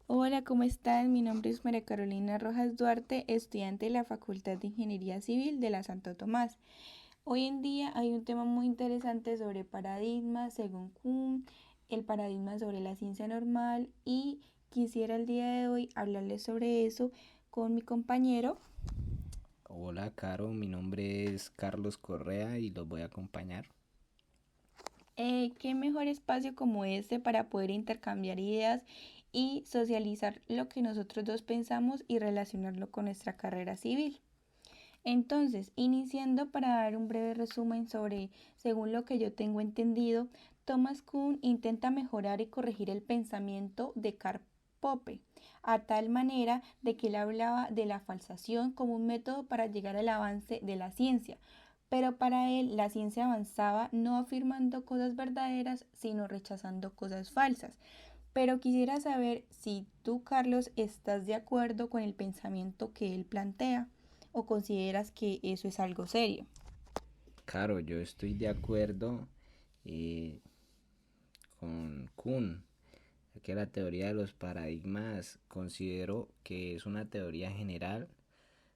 Hola, ¿cómo están? Mi nombre es María Carolina Rojas Duarte, estudiante de la Facultad de Ingeniería Civil de la Santo Tomás. Hoy en día hay un tema muy interesante sobre paradigmas según Kuhn, el paradigma sobre la ciencia normal y quisiera el día de hoy hablarles sobre eso con mi compañero. Hola, Caro, mi nombre es Carlos Correa y los voy a acompañar. ¿Qué mejor espacio como este para poder intercambiar ideas y socializar lo que nosotros dos pensamos y relacionarlo con nuestra carrera civil? Entonces, iniciando para dar un breve resumen sobre, según lo que yo tengo entendido, Thomas Kuhn intenta mejorar y corregir el pensamiento de Karl Popper, a tal manera de que él hablaba de la falsación como un método para llegar al avance de la ciencia. Pero para él la ciencia avanzaba no afirmando cosas verdaderas, sino rechazando cosas falsas. Pero quisiera saber si tú, Carlos, estás de acuerdo con el pensamiento que él plantea o consideras que eso es algo serio. Caro, yo estoy de acuerdo eh, con Kuhn, ya que la teoría de los paradigmas considero que es una teoría general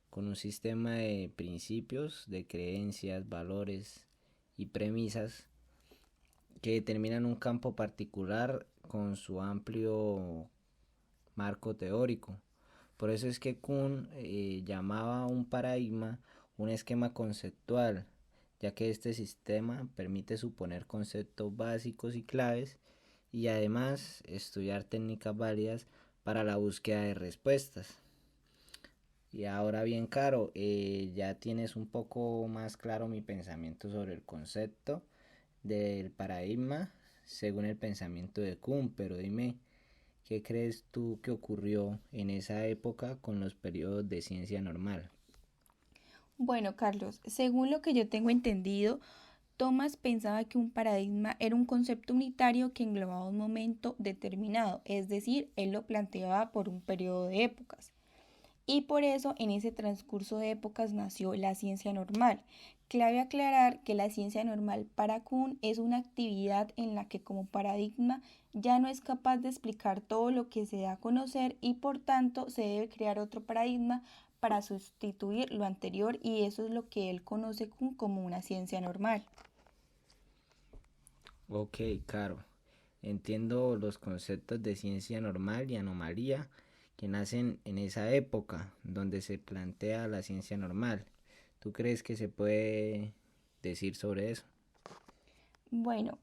con un sistema de principios, de creencias, valores y premisas que determinan un campo particular con su amplio marco teórico. Por eso es que Kuhn llamaba a un paradigma un esquema conceptual, ya que este sistema permite suponer conceptos básicos y claves y además estudiar técnicas válidas para la búsqueda de respuestas. Y ahora bien, Caro, ya tienes un poco más claro mi pensamiento sobre el concepto del paradigma según el pensamiento de Kuhn, pero dime, ¿qué crees tú que ocurrió en esa época con los periodos de ciencia normal? Bueno, Carlos, según lo que yo tengo entendido, Thomas pensaba que un paradigma era un concepto unitario que englobaba un momento determinado, es decir, él lo planteaba por un periodo de épocas. Y por eso en ese transcurso de épocas nació la ciencia normal. Clave aclarar que la ciencia normal para Kuhn es una actividad en la que como paradigma ya no es capaz de explicar todo lo que se da a conocer y por tanto se debe crear otro paradigma para sustituir lo anterior y eso es lo que él conoce Kuhn como una ciencia normal. Ok, Caro, entiendo los conceptos de ciencia normal y anomalía que nacen en esa época donde se plantea la ciencia normal. ¿Tú crees que se puede decir sobre eso? Bueno,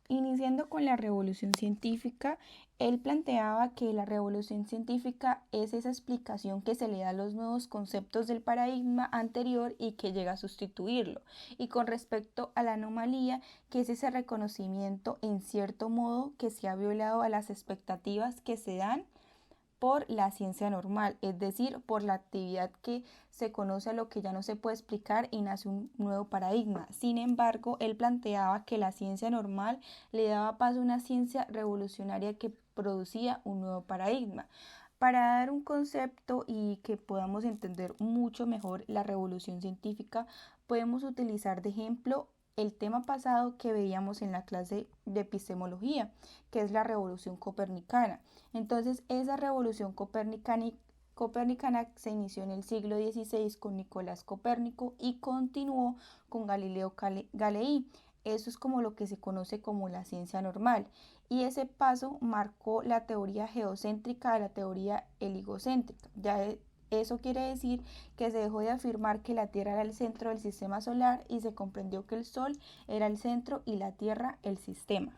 iniciando con la revolución científica, él planteaba que la revolución científica es esa explicación que se le da a los nuevos conceptos del paradigma anterior y que llega a sustituirlo. Y con respecto a la anomalía, que es ese reconocimiento en cierto modo que se ha violado a las expectativas que se dan por la ciencia normal, es decir, por la actividad que se conoce a lo que ya no se puede explicar y nace un nuevo paradigma. Sin embargo, él planteaba que la ciencia normal le daba paso a una ciencia revolucionaria que producía un nuevo paradigma. Para dar un concepto y que podamos entender mucho mejor la revolución científica, podemos utilizar de ejemplo el tema pasado que veíamos en la clase de epistemología, que es la revolución copernicana. Entonces, esa revolución copernicana se inició en el siglo XVI con Nicolás Copérnico y continuó con Galileo Galilei. Eso es como lo que se conoce como la ciencia normal. Y ese paso marcó la teoría geocéntrica de la teoría heligocéntrica. Eso quiere decir que se dejó de afirmar que la Tierra era el centro del sistema solar y se comprendió que el Sol era el centro y la Tierra el sistema.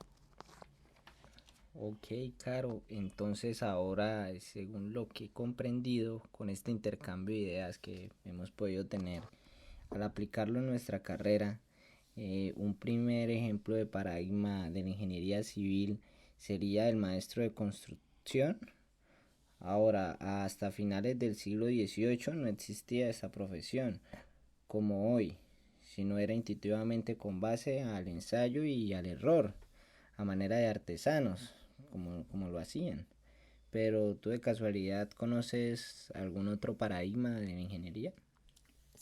Ok, Caro, entonces ahora, según lo que he comprendido con este intercambio de ideas que hemos podido tener, al aplicarlo en nuestra carrera, un primer ejemplo de paradigma de la ingeniería civil sería el maestro de construcción. Ahora, hasta finales del siglo XVIII no existía esa profesión como hoy, sino era intuitivamente con base al ensayo y al error, a manera de artesanos, como lo hacían. Pero tú de casualidad conoces algún otro paradigma de la ingeniería?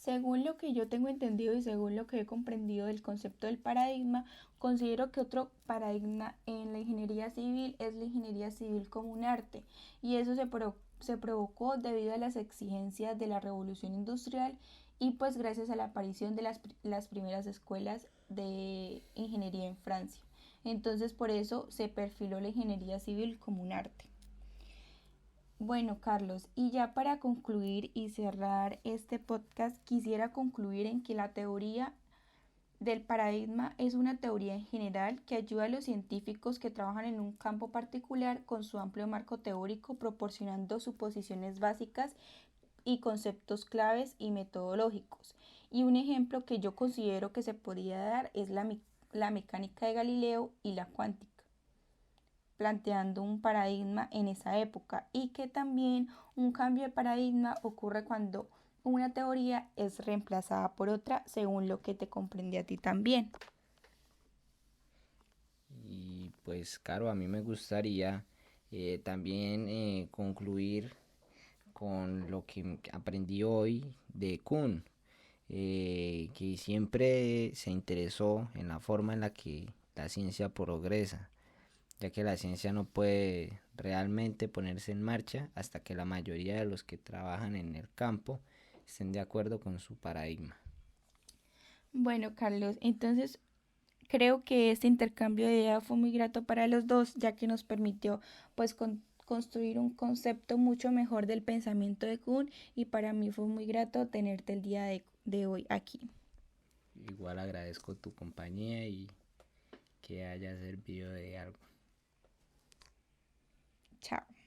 Según lo que yo tengo entendido y según lo que he comprendido del concepto del paradigma, considero que otro paradigma en la ingeniería civil es la ingeniería civil como un arte, y eso se provocó debido a las exigencias de la revolución industrial y pues gracias a la aparición de las primeras escuelas de ingeniería en Francia. Entonces por eso se perfiló la ingeniería civil como un arte. Bueno, Carlos, y ya para concluir y cerrar este podcast, quisiera concluir en que la teoría del paradigma es una teoría en general que ayuda a los científicos que trabajan en un campo particular con su amplio marco teórico, proporcionando suposiciones básicas y conceptos claves y metodológicos. Y un ejemplo que yo considero que se podría dar es la mecánica de Galileo y la cuántica, planteando un paradigma en esa época, y que también un cambio de paradigma ocurre cuando una teoría es reemplazada por otra, según lo que te comprendí a ti también. Y pues, claro, a mí me gustaría también concluir con lo que aprendí hoy de Kuhn, que siempre se interesó en la forma en la que la ciencia progresa, ya que la ciencia no puede realmente ponerse en marcha hasta que la mayoría de los que trabajan en el campo estén de acuerdo con su paradigma. Bueno, Carlos, entonces creo que este intercambio de ideas fue muy grato para los dos, ya que nos permitió pues construir un concepto mucho mejor del pensamiento de Kuhn, y para mí fue muy grato tenerte el día de hoy aquí. Igual agradezco tu compañía y que haya servido de algo. Chao.